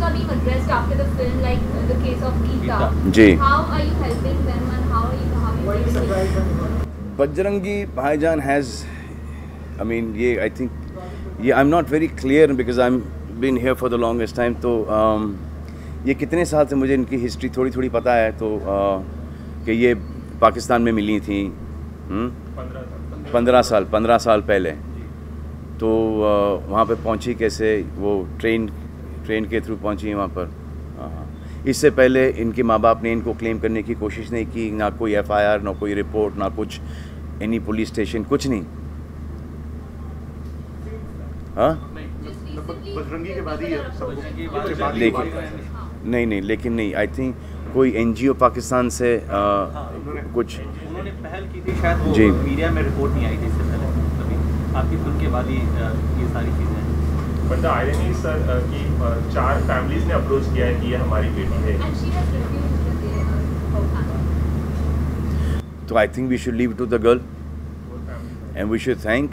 are being addressed after the film, like the case of Geeta. Ji. How are you helping them and how are you taking it? Bajrangi Bhaijaan has, I mean, I think, I'm not very clear because I'm been here for the longest time. तो ये कितने साल से मुझे इनकी history थोड़ी पता है, तो कि ये पाकिस्तान में मिली थी 15 साल पहले. तो वहाँ पे पहुँची कैसे, वो ट्रेन के थ्रू पहुँची वहाँ पर. इससे पहले इनके माँ बाप ने इनको क्लेम करने की कोशिश नहीं की, ना कोई FIR, ना कोई रिपोर्ट, ना कुछ एनी पुलिस स्टेशन, कुछ नहीं. हाँ, बजरंगी के बाद ही नहीं, लेकिन नहीं, आई थिंक कोई NGO पाकिस्तान से कुछ उन्होंने पहल की थी शायद, वो जी. मीडिया में रिपोर्ट नहीं आई थी इससे पहले, तभी आपकी फिल्म के बाद ही ये सारी चीज़ें हैं. But the irony is sir कि 4 फैमिलीज ने अप्रोच किया है कि ये हमारी बेटी है. And she has refused the तो I think we should leave to the girl. And we should thank,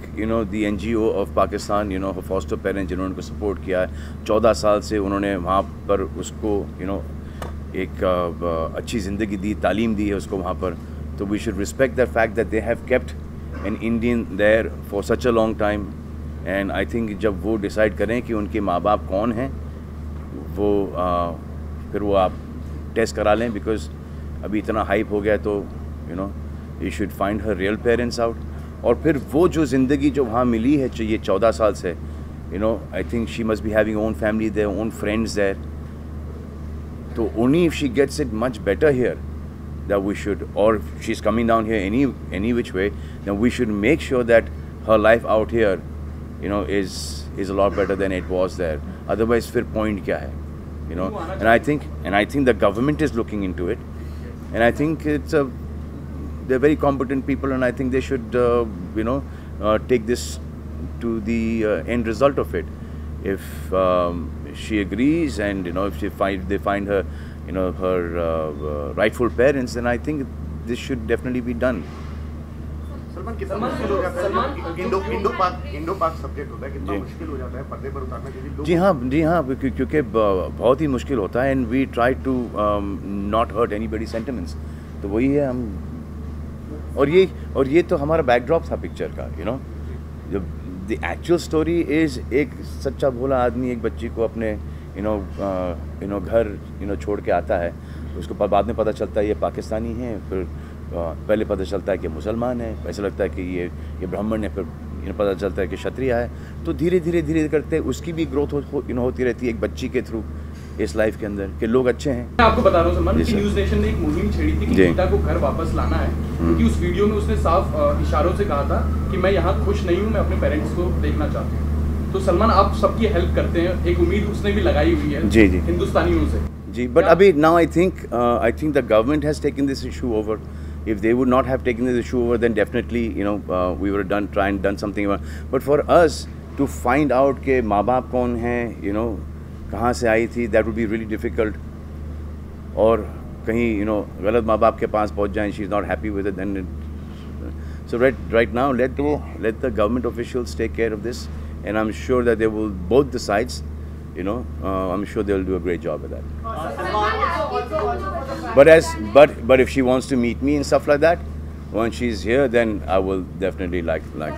the NGO of Pakistan, her foster parents, जिन्होंने उनको सपोर्ट किया है. 14 साल से उन्होंने वहाँ पर उसको, एक अच्छी ज़िंदगी दी, तालीम दी है उसको वहाँ पर. तो we should respect the fact that they have kept an Indian there for such a long time. And I think जब वो डिसाइड करें कि उनके माँ बाप कौन हैं, वो फिर वो आप टेस्ट करा लें, बिकॉज अभी इतना हाइप हो गया. तो you should find her real parents out. और फिर वो जो ज़िंदगी जो वहाँ मिली है ये 14 साल से, I think she must be having own family there, own friends there. तो only if she gets it much better here, that we should, or she's coming down here any which way, then we should make sure that her life out here, is a lot better than it was there. Otherwise, फिर point क्या है, And I think the government is looking into it, and I think they're very competent people, and I think they should, take this to the end result of it. If she agrees, and if they find her, her rightful parents, then I think this should definitely be done. Salman कितना मुश्किल हो जाता है, Indo पाक subject होता है, कितना मुश्किल हो जाता है पर्दे पर उतारना, क्योंकि जी हाँ, क्योंकि बहुत ही मुश्किल होता है. And we try to not hurt anybody sentiments. तो वही है हम, और ये तो हमारा बैकड्रॉप था पिक्चर का. जब द एक्चुअल स्टोरी इज़ एक सच्चा भोला आदमी एक बच्ची को अपने घर छोड़ के आता है. उसको बाद में पता चलता है ये पाकिस्तानी है, फिर पहले पता चलता है कि मुसलमान है, ऐसा लगता है कि ये ब्राह्मण है, फिर पता चलता है कि क्षत्रिय है. तो धीरे करते उसकी भी ग्रोथ होती रहती है एक बच्ची के थ्रू इस लाइफ के अंदर, कि लोग अच्छे हैं. मैं आपको बता रहा हूँ सलमान कि न्यूज़ नेशन ने एक मुहिम छेड़ी थी कि गीता को घर वापस लाना है, क्योंकि उस वीडियो में उसने साफ इशारों से कहा था कि मैं यहाँ खुश नहीं हूँ, मैं अपने पेरेंट्स को देखना चाहती हूँ. तो सलमान, आप सबकी हेल्प करते हैं, एक उम्मीद उसने भी लगाई हुई है जी हिंदुस्तानियों से. जी, बट अभी now I think the government has taken this issue over. If they would not have taken this issue over, then definitely, we would have done something about. But for us to find out के माँ बाप कौन हैं, कहाँ से आई थी, that would be really difficult. और कहीं, गलत माँ बाप के पास पहुँच जाएं, she's not happy with it, then so right now let the government officials take care of this, and I'm sure that they will, both the sides, I'm sure they'll do a great job with that. But if she wants to meet me and stuff like that, when she's here, then I will definitely like that.